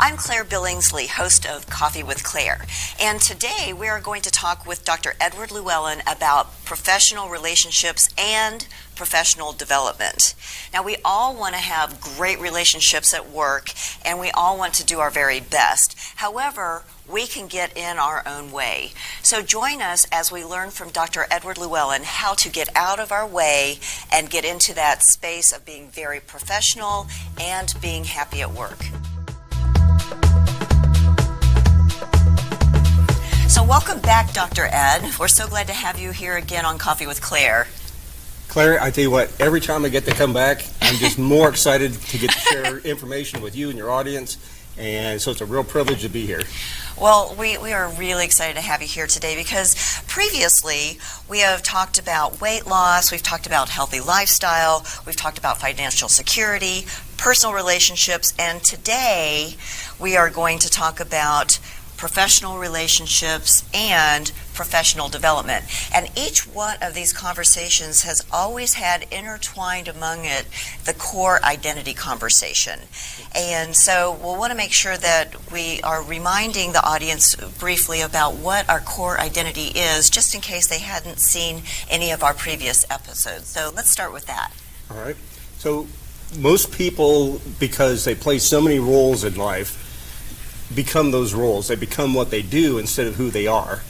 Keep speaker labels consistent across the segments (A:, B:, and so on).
A: I'm Claire Billingsley, host of Coffee with Claire, and today we are going to talk with Dr. Edward Llewellyn about professional relationships and professional development. Now, we all want to have great relationships at work, and we all want to do our very best. However, we can get in our own way. So join us as we learn from Dr. Edward Llewellyn how to get out of our way and get into that space of being very professional and being happy at work. So welcome back, Dr. Ed. We're so glad to have you here again on Coffee with Claire.
B: Claire, I tell you what, every time I get to come back, I'm just more excited to get to share information with you and your audience, and so it's a real privilege to be here.
A: Well, we are really excited to have you here today because previously we have talked about weight loss, we've talked about healthy lifestyle, we've talked about financial security, personal relationships, and today we are going to talk about professional relationships and professional development. And each one of these conversations has always had intertwined among it the core identity conversation. And so we'll want to make sure that we are reminding the audience briefly about what our core identity is, just in case they hadn't seen any of our previous episodes. So let's start with that.
B: All right. So most people, because they play so many roles in life, become those roles. They become what they do instead of who they are.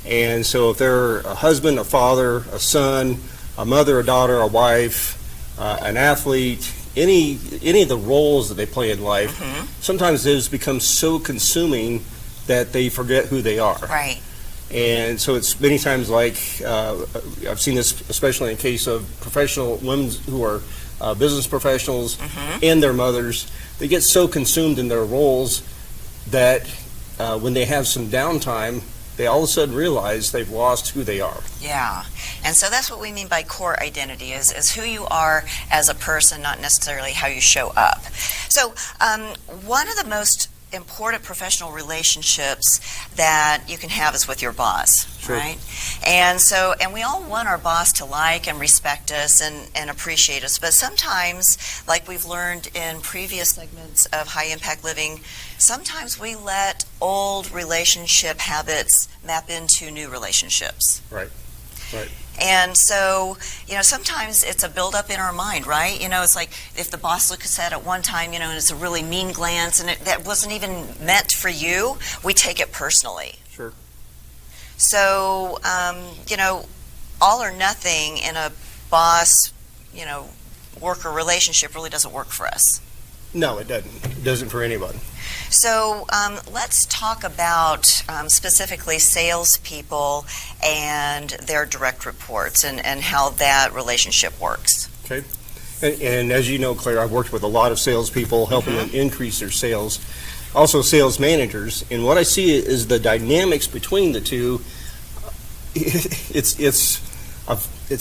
B: And so if they're a husband, a father, a son, a mother, a daughter, a wife, an athlete, any of the roles that they play in life, sometimes those become so consuming that they forget who they are.
A: Right.
B: And so it's many times like, I've seen this especially in the case of professional women who are business professionals and their mothers. They get so consumed in their roles that when they have some downtime, they all of a sudden realize they've lost who they are.
A: Yeah, and so that's what we mean by core identity, is who you are as a person, not necessarily how you show up. So one of the most important professional relationships that you can have is with your boss, right? And we all want our boss to like and respect us and appreciate us, but sometimes, like we've learned in previous segments of High Impact Living, sometimes we let old relationship habits map into new relationships.
B: Right.
A: And so, sometimes it's a buildup in our mind, right? It's like if the boss looks at it one time, and it's a really mean glance, and that wasn't even meant for you, we take it personally.
B: Sure.
A: So, all or nothing in a boss, worker relationship really doesn't work for us.
B: No, it doesn't. It doesn't for anybody.
A: So let's talk about specifically salespeople and their direct reports and how that relationship works.
B: Okay. And as you know, Claire, I've worked with a lot of salespeople, helping them increase their sales. Also sales managers. And what I see is the dynamics between the two. It's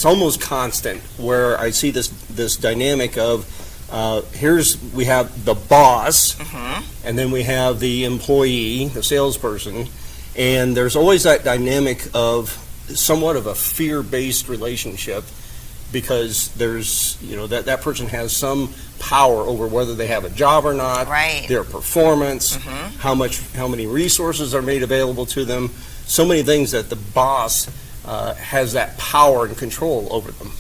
B: almost constant, where I see this dynamic of we have the boss, and then we have the employee, the salesperson, and there's always that dynamic of somewhat of a fear-based relationship, because there's that person has some power over whether they have a job or not,
A: right,
B: their performance, how many resources are made available to them, so many things that the boss has that power and control over them.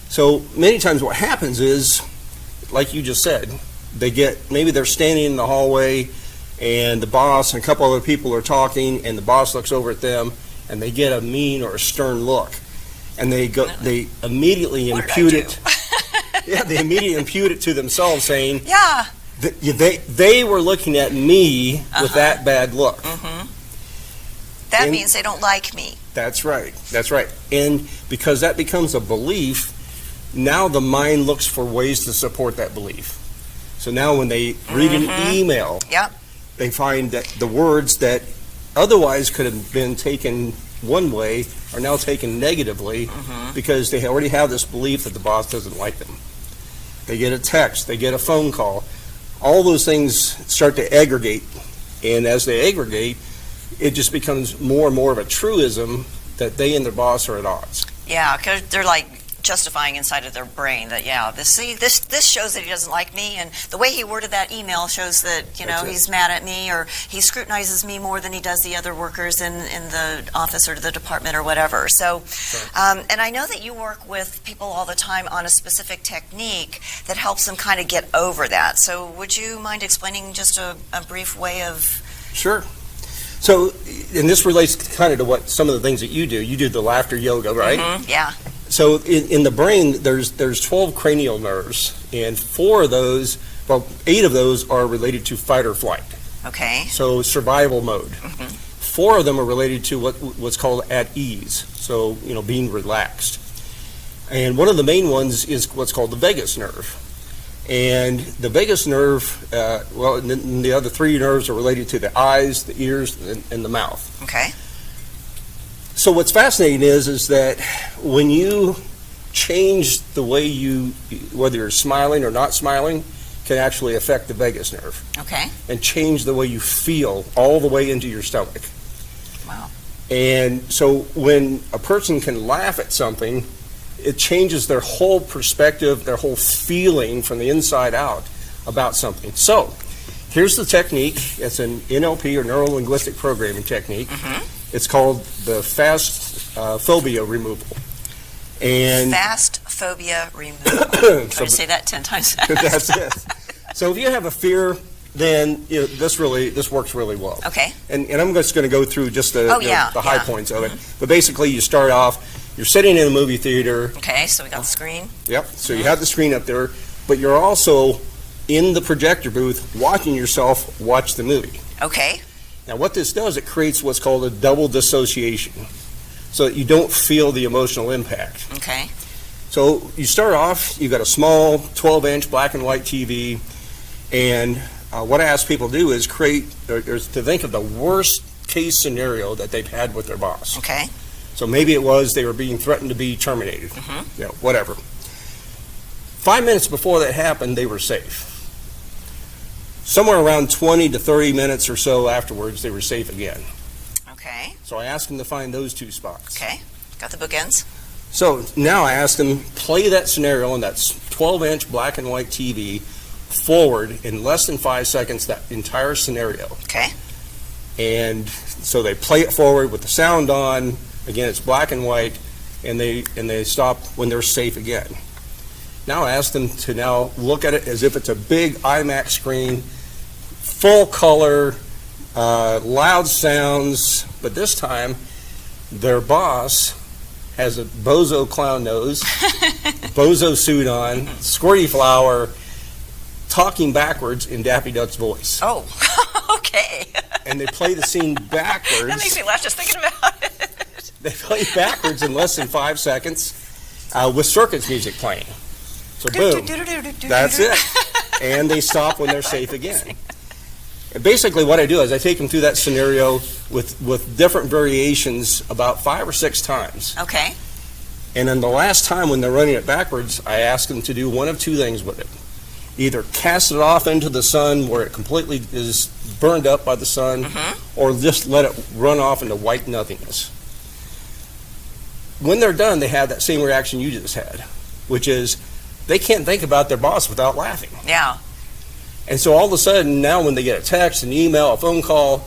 B: So many times what happens is, like you just said, maybe they're standing in the hallway and the boss and a couple other people are talking, and the boss looks over at them and they get a mean or a stern look, and they immediately impute it. They immediately impute it to themselves, saying, they were looking at me with that bad look.
A: That means they don't like me.
B: That's right. And because that becomes a belief, now the mind looks for ways to support that belief. So now when they read an email, they find that the words that otherwise could have been taken one way are now taken negatively, because they already have this belief that the boss doesn't like them. They get a text, they get a phone call. All those things start to aggregate, and as they aggregate, it just becomes more and more of a truism that they and their boss are at odds.
A: Yeah, because they're like justifying inside of their brain that, yeah, this shows that he doesn't like me, and the way he worded that email shows that, he's mad at me, or he scrutinizes me more than he does the other workers in the office or the department or whatever. So, and I know that you work with people all the time on a specific technique that helps them kind of get over that. So would you mind explaining just a brief way of...
B: Sure. So, and this relates kind of to what some of the things that you do. You do the laughter yoga, right?
A: Mm-hmm, yeah.
B: So in the brain, there's 12 cranial nerves, and 8 of those are related to fight or flight.
A: Okay.
B: So survival mode.
A: Mm-hmm.
B: 4 of them are related to what's called at ease. So, being relaxed. And one of the main ones is what's called the vagus nerve. And the vagus nerve, and then the other 3 nerves are related to the eyes, the ears, and the mouth.
A: Okay.
B: So what's fascinating is that when you change the way whether you're smiling or not smiling, can actually affect the vagus nerve.
A: Okay.
B: And change the way you feel all the way into your stomach.
A: Wow.
B: And so when a person can laugh at something, it changes their whole perspective, their whole feeling from the inside out about something. So, here's the technique. It's an NLP, or neuro-linguistic programming technique. Mm-hmm. It's called the fast phobia removal. And
A: fast phobia removal. Try to say that 10 times fast.
B: That's it. So if you have a fear, then this works really well.
A: Okay.
B: And I'm just going to go through just the high points of it.
A: Mm-hmm.
B: But basically, you start off. You're sitting in a movie theater.
A: Okay, so we got the screen.
B: Yep, so you have the screen up there, but you're also in the projector booth watching yourself watch the movie.
A: Okay.
B: Now what this does, it creates what's called a double dissociation, so that you don't feel the emotional impact.
A: Okay.
B: So you start off, you've got a small 12-inch black and white TV, and what I ask people to do is to think of the worst case scenario that they've had with their boss.
A: Okay.
B: So maybe it was they were being threatened to be terminated, whatever. 5 minutes before that happened, they were safe. Somewhere around 20 to 30 minutes or so afterwards, they were safe again.
A: Okay.
B: So I asked them to find those 2 spots.
A: Okay. Got the bookends.
B: So now I asked them, play that scenario on that 12-inch black and white TV forward in less than 5 seconds, that entire scenario.
A: Okay.
B: And so they play it forward with the sound on. Again, it's black and white, and they stop when they're safe again. Now I ask them to now look at it as if it's a big IMAX screen, full color, loud sounds, but this time their boss has a bozo clown nose, bozo suit on, squirty flower, talking backwards in Daffy Duck's voice.
A: Oh, okay.
B: And they play the scene backwards.
A: That makes me laugh just thinking about it.
B: They play backwards in less than 5 seconds with circus music playing. So boom, that's it. And they stop when they're safe again. And basically what I do is I take them through that scenario with different variations about 5 or 6 times.
A: Okay.
B: And then the last time when they're running it backwards, I ask them to do one of 2 things with it. Either cast it off into the sun where it completely is burned up by the sun, or just let it run off into white nothingness. When they're done, they have that same reaction you just had, which is they can't think about their boss without laughing.
A: Yeah.
B: And so all of a sudden, now when they get a text, an email, a phone call,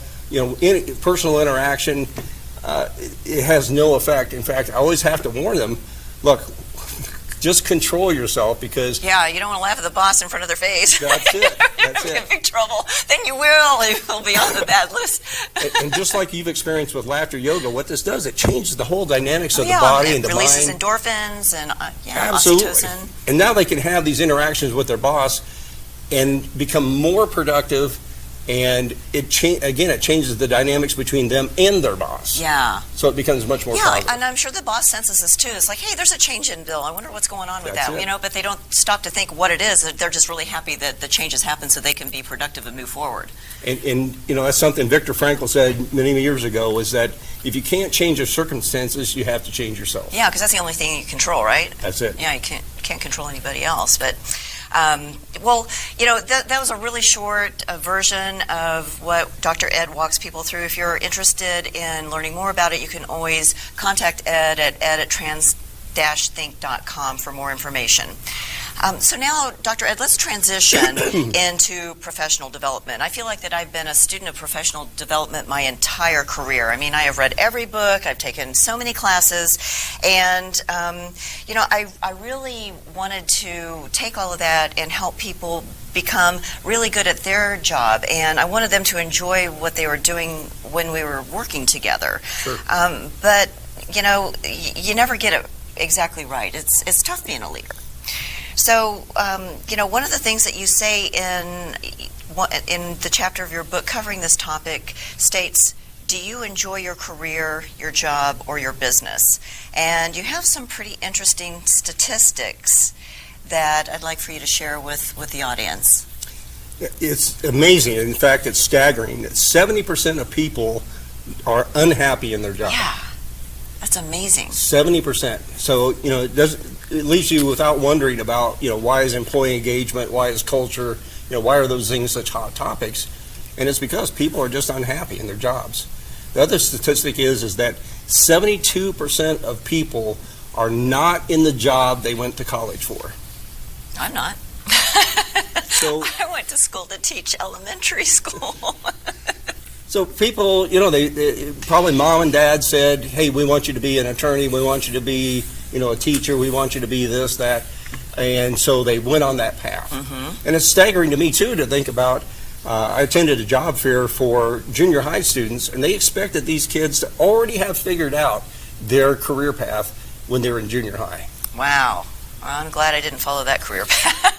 B: personal interaction, it has no effect. In fact, I always have to warn them, look, just control yourself, because...
A: Yeah, you don't want to laugh at the boss in front of their face.
B: That's it. That's
A: You're
B: it.
A: in big trouble. Then you will be on the bad list.
B: And just like you've experienced with laughter yoga, what this does, it changes the whole dynamics of the body and the mind.
A: It releases endorphins and
B: Absolutely.
A: oxytocin.
B: And now they can have these interactions with their boss and become more productive, and it changes the dynamics between them and their boss.
A: Yeah.
B: So it becomes much more positive.
A: And I'm sure the boss senses this too. It's like, hey, there's a change in Bill. I wonder what's going on with
B: That's
A: that.
B: it.
A: But they don't stop to think what it is. They're just really happy that the changes happen so they can be productive and move forward.
B: And that's something Viktor Frankl said many years ago, was that if you can't change your circumstances, you have to change yourself.
A: Yeah, because that's the only thing you control, right?
B: That's it.
A: Yeah, you can't control anybody else. But that was a really short version of what Dr. Ed walks people through. If you're interested in learning more about it, you can always contact Ed at ed@trans-therapy.com. think.com for more information. So now, Dr. Ed, let's transition into professional development. I feel like that I've been a student of professional development my entire career. I mean, I have read every book, I've taken so many classes, and, I really wanted to take all of that and help people become really good at their job, and I wanted them to enjoy what they were doing when we were working together.
B: Sure.
A: But, you never get it exactly right. It's tough being a leader. So, one of the things that you say in the chapter of your book covering this topic states, do you enjoy your career, your job, or your business? And you have some pretty interesting statistics that I'd like for you to share with the audience.
B: It's amazing. In fact, it's staggering that 70% of people are unhappy in their job.
A: Yeah, that's amazing.
B: 70%. So, it leaves you without wondering about, why is employee engagement, why is culture, why are those things such hot topics? And it's because people are just unhappy in their jobs. The other statistic is that 72% of people are not in the job they went to college for.
A: I'm not.
B: So
A: I went to school to teach elementary school.
B: So people, they probably mom and dad said, hey, we want you to be an attorney, we want you to be, a teacher, we want you to be this, that. And so they went on that path.
A: Mm-hmm.
B: And it's staggering to me, too, to think about, I attended a job fair for junior high students, and they expected these kids to already have figured out their career path when they were in junior high.
A: Wow. Well, I'm glad I didn't follow that career path.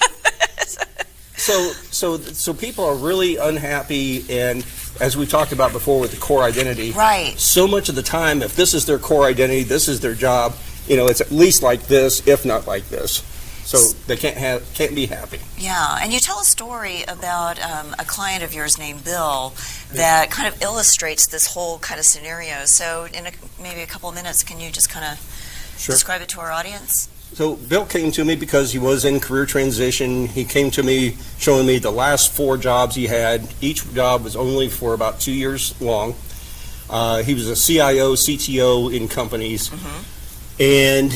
B: So people are really unhappy, and as we talked about before with the core identity,
A: right.
B: So much of the time, if this is their core identity, this is their job, it's at least like this, if not like this. So they can't be happy.
A: Yeah, and you tell a story about a client of yours named Bill that kind of illustrates this whole kind of scenario. So in maybe a couple of minutes, can you just kind of describe it to our audience?
B: So Bill came to me because he was in career transition. He came to me showing me the last 4 jobs he had. Each job was only for about 2 years long. He was a CIO, CTO in companies.
A: Mm-hmm.
B: And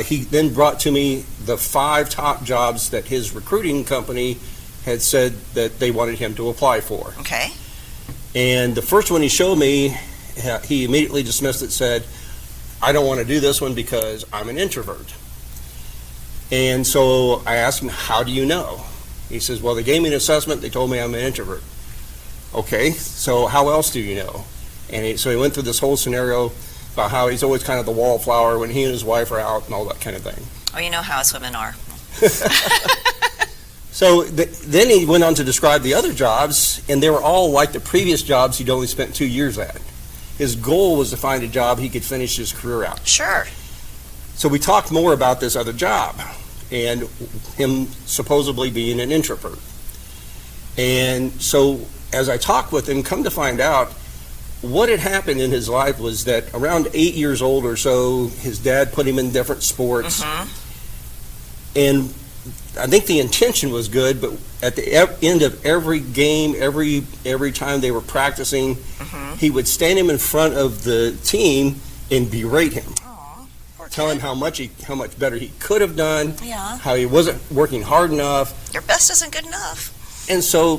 B: he then brought to me the 5 top jobs that his recruiting company had said that they wanted him to apply for.
A: Okay.
B: And the first one he showed me, he immediately dismissed it, said, I don't want to do this one because I'm an introvert. And so I asked him, how do you know? He says, well, they gave me an assessment. They told me I'm an introvert. Okay, so how else do you know? And so he went through this whole scenario about how he's always kind of the wallflower when he and his wife are out and all that kind of thing.
A: Oh, you know how us women are.
B: So then he went on to describe the other jobs, and they were all like the previous jobs he'd only spent 2 years at. His goal was to find a job he could finish his career out.
A: Sure.
B: So we talked more about this other job and him supposedly being an introvert. And so as I talked with him, come to find out, what had happened in his life was that around 8 years old or so, his dad put him in different sports.
A: Mm-hmm.
B: And I think the intention was good, but at the end of every game, every time they were practicing,
A: Mm-hmm.
B: he would stand him in front of the team and berate him.
A: Aw, poor
B: Tell him
A: kid.
B: how much better he could have done,
A: Yeah.
B: how he wasn't working hard enough.
A: Your best isn't good enough.
B: And so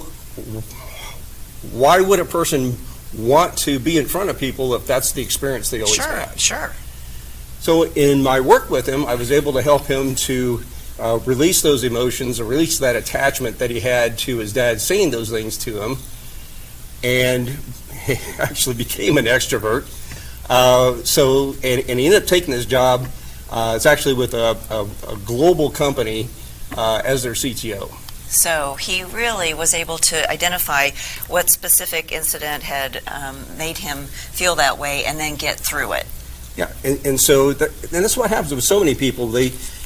B: why would a person want to be in front of people if that's the experience they always had?
A: Sure.
B: So in my work with him, I was able to help him to release those emotions or release that attachment that he had to his dad saying those things to him, and he actually became an extrovert. And he ended up taking this job. It's actually with a global company as their CTO.
A: So he really was able to identify what specific incident had made him feel that way and then get through it.
B: Yeah, and so that's what happens with so many people.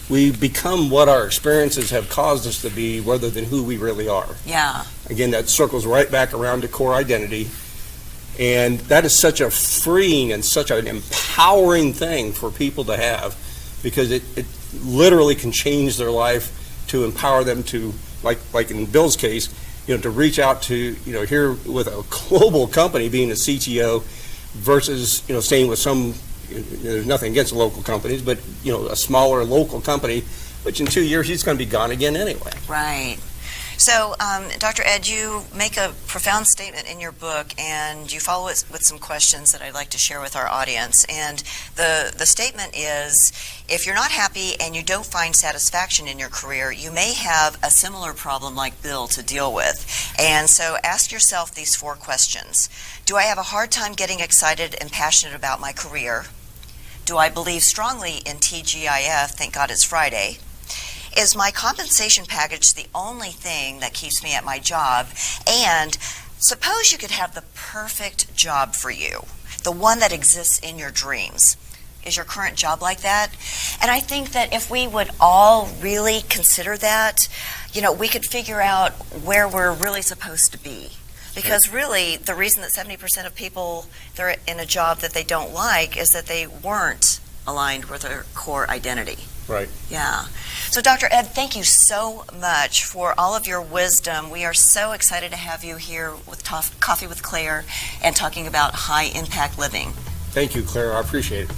B: We become what our experiences have caused us to be rather than who we really are.
A: Yeah.
B: Again, that circles right back around to core identity. And that is such a freeing and such an empowering thing for people to have, because it literally can change their life to empower them to, like in Bill's case, to reach out to, here with a global company being a CTO versus, staying with some, there's nothing against local companies, but a smaller local company, which in 2 years he's going to be gone again anyway.
A: Right. So, Dr. Ed, you make a profound statement in your book, and you follow it with some questions that I'd like to share with our audience. And the statement is, if you're not happy and you don't find satisfaction in your career, you may have a similar problem like Bill to deal with. And so ask yourself these 4 questions. Do I have a hard time getting excited and passionate about my career? Do I believe strongly in TGIF, thank God it's Friday? Is my compensation package the only thing that keeps me at my job? And suppose you could have the perfect job for you, the one that exists in your dreams. Is your current job like that? And I think that if we would all really consider that, we could figure out where we're really supposed to be. Because really, the reason that 70% of people, they're in a job that they don't like is that they weren't aligned with their core identity.
B: Right.
A: Yeah. So, Dr. Ed, thank you so much for all of your wisdom. We are so excited to have you here with Coffee with Claire and talking about high-impact living.
B: Thank you, Claire. I appreciate it.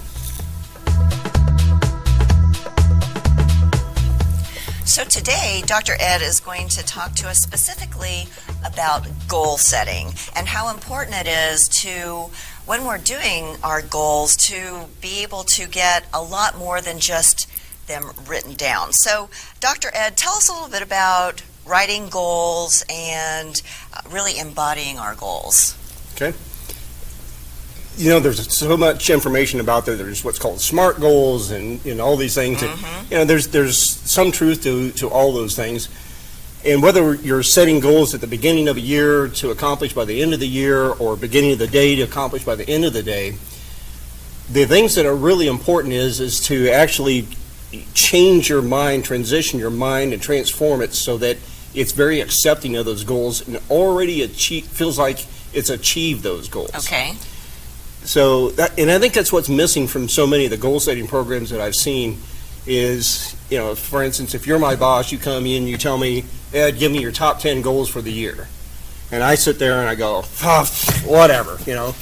A: So today, Dr. Ed is going to talk to us specifically about goal setting and how important it is to, when we're doing our goals, to be able to get a lot more than just them written down. So, Dr. Ed, tell us a little bit about writing goals and really embodying our goals.
B: Okay. There's so much information about there. There's what's called SMART goals and all these things.
A: Mm-hmm.
B: And, there's some truth to all those things. And whether you're setting goals at the beginning of a year to accomplish by the end of the year or beginning of the day to accomplish by the end of the day, the things that are really important is to actually change your mind, transition your mind, and transform it so that it's very accepting of those goals and already feels like it's achieved those goals.
A: Okay.
B: So, and I think that's what's missing from so many of the goal-setting programs that I've seen is, for instance, if you're my boss, you come in, you tell me, Ed, give me your top 10 goals for the year. And I sit there and I go, whatever, and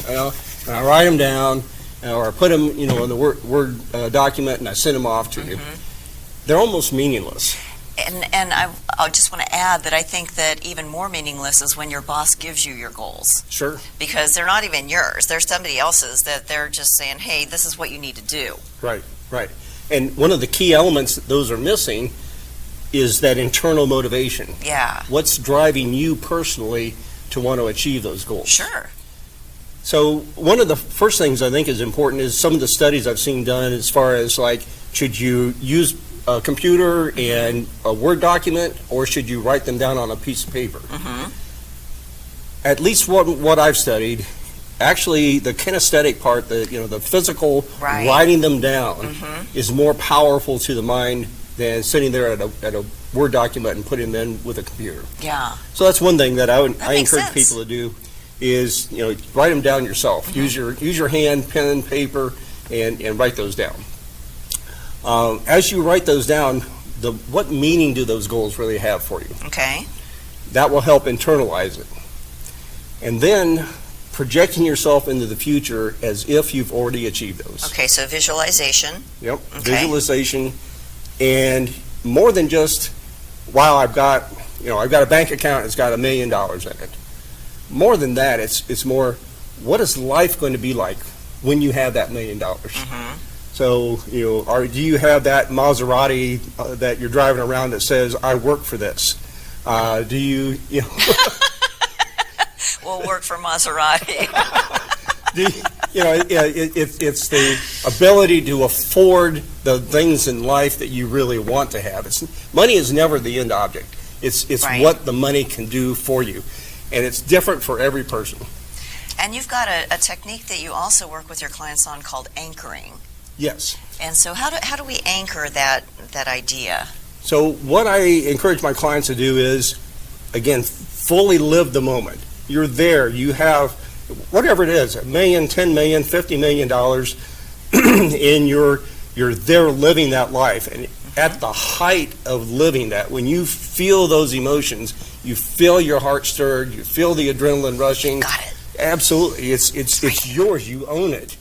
B: I write them down, or I put them, in the Word document, and I send them off to you. They're almost meaningless.
A: And I just want to add that I think that even more meaningless is when your boss gives you your goals.
B: Sure.
A: Because they're not even yours. They're somebody else's that they're just saying, hey, this is what you need to do.
B: Right. And one of the key elements that those are missing is that internal motivation.
A: Yeah.
B: What's driving you personally to want to achieve those goals?
A: Sure.
B: So one of the first things I think is important is some of the studies I've seen done as far as should you use a computer and a Word document, or should you write them down on a piece of paper?
A: Mm-hmm.
B: At least what I've studied, actually the kinesthetic part, the physical writing them down is more powerful to the mind than sitting there at a Word document and putting them in with a computer.
A: Yeah.
B: So that's one thing that I encourage
A: sense.
B: people to do is write them down yourself. Use your hand, pen, paper, and write those down. As you write those down, what meaning do those goals really have for you?
A: Okay.
B: That will help internalize it. And then projecting yourself into the future as if you've already achieved those.
A: Okay, so visualization.
B: Yep.
A: Okay.
B: Visualization, and more than just, wow, I've got a bank account that's got $1 million in it. More than that, it's more, what is life going to be like when you have that $1 million?
A: Mm-hmm.
B: So, do you have that Maserati that you're driving around that says, I work for this? Do you
A: We'll work for Maserati.
B: It's the ability to afford the things in life that you really want to have. Money is never the end object. It's
A: Right.
B: what the money can do for you. And it's different for every person.
A: And you've got a technique that you also work with your clients on called anchoring.
B: Yes.
A: And so how do we anchor that idea?
B: So what I encourage my clients to do is, again, fully live the moment. You're there. You have whatever it is, $1 million, $10 million, $50 million, and you're there living that life. And at the height of living that, when you feel those emotions, you feel your heart stirred, you feel the adrenaline rushing.
A: Got it.
B: Absolutely. It's yours. You own it.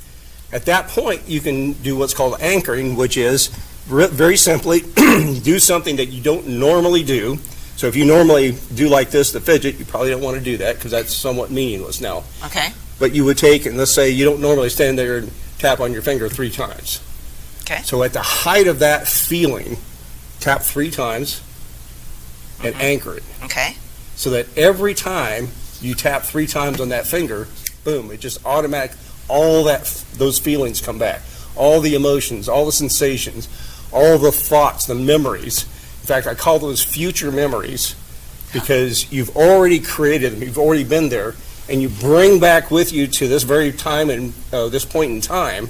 B: At that point, you can do what's called anchoring, which is very simply do something that you don't normally do. So if you normally do like this, the fidget, you probably don't want to do that because that's somewhat meaningless now.
A: Okay.
B: But you would take, and let's say you don't normally stand there and tap on your finger 3 times.
A: Okay.
B: So at the height of that feeling, tap 3 times and anchor it.
A: Okay.
B: So that every time you tap 3 times on that finger, boom, it just automatic, those feelings come back. All the emotions, all the sensations, all the thoughts, the memories. In fact, I call those future memories because you've already created them, you've already been there, and you bring back with you to this very time and this point in time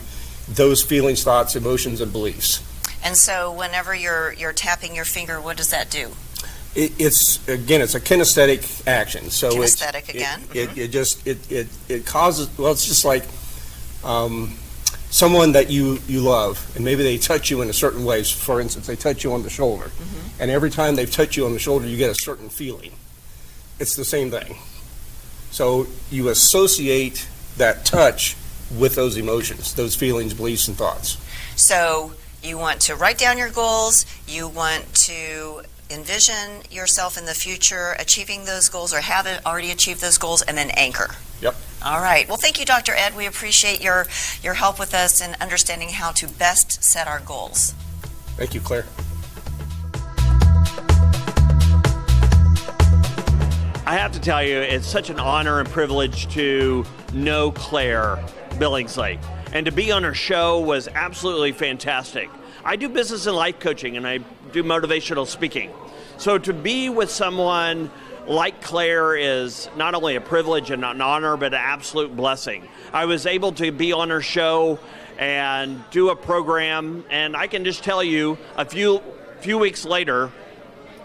B: those feelings, thoughts, emotions, and beliefs.
A: And so whenever you're tapping your finger, what does that do?
B: It's a kinesthetic action. So
A: Kinesthetic again?
B: It causes, well, it's just like someone that you love, and maybe they touch you in a certain way. For instance, they touch you on the shoulder, and every time they touch you on the shoulder, you get a certain feeling. It's the same thing. So you associate that touch with those emotions, those feelings, beliefs, and thoughts.
A: So you want to write down your goals, you want to envision yourself in the future achieving those goals or have already achieved those goals, and then anchor.
B: Yep.
A: All right. Well, thank you, Dr. Ed. We appreciate your help with us in understanding how to best set our goals.
B: Thank you, Claire.
C: I have to tell you, it's such an honor and privilege to know Claire Billingsley. And to be on her show was absolutely fantastic. I do business and life coaching, and I do motivational speaking. So to be with someone like Claire is not only a privilege and an honor, but an absolute blessing. I was able to be on her show and do a program, and I can just tell you a few weeks later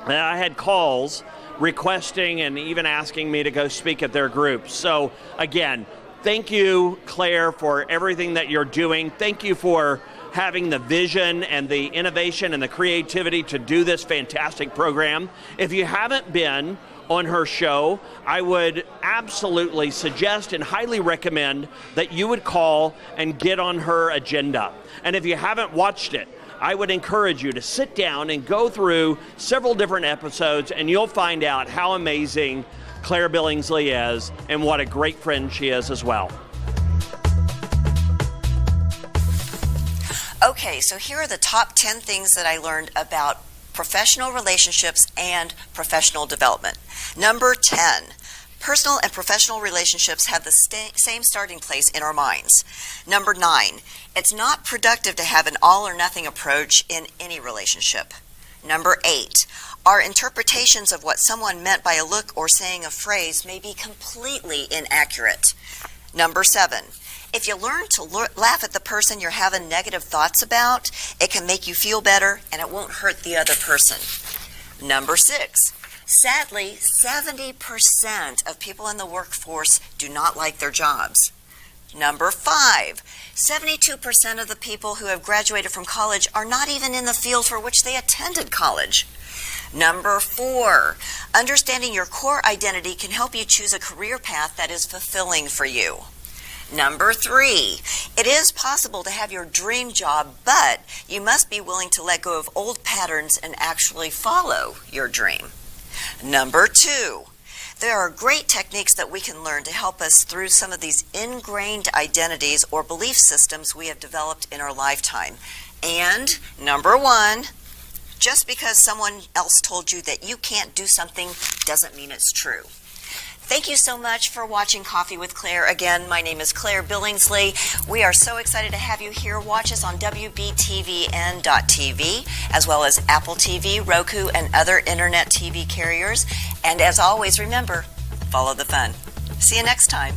C: that I had calls requesting and even asking me to go speak at their group. So again, thank you, Claire, for everything that you're doing. Thank you for having the vision and the innovation and the creativity to do this fantastic program. If you haven't been on her show, I would absolutely suggest and highly recommend that you would call and get on her agenda. And if you haven't watched it, I would encourage you to sit down and go through several different episodes, and you'll find out how amazing Claire Billingsley is and what a great friend she is as well.
A: Okay, so here are the top 10 things that I learned about professional relationships and professional development. Number 10, personal and professional relationships have the same starting place in our minds. Number 9, it's not productive to have an all or nothing approach in any relationship. Number 8, our interpretations of what someone meant by a look or saying a phrase may be completely inaccurate. Number 7, if you learn to laugh at the person you're having negative thoughts about, it can make you feel better and it won't hurt the other person. Number 6, sadly, 70% of people in the workforce do not like their jobs. Number 5, 72% of the people who have graduated from college are not even in the field for which they attended college. Number 4, understanding your core identity can help you choose a career path that is fulfilling for you. Number 3, it is possible to have your dream job, but you must be willing to let go of old patterns and actually follow your dream. Number 2, there are great techniques that we can learn to help us through some of these ingrained identities or belief systems we have developed in our lifetime. And number 1, just because someone else told you that you can't do something doesn't mean it's true. Thank you so much for watching Coffee with Claire. Again, my name is Claire Billingsley. We are so excited to have you here. Watch us on WBTVN.TV, as well as Apple TV, Roku, and other internet TV carriers. And as always, remember, follow the fun. See you next time.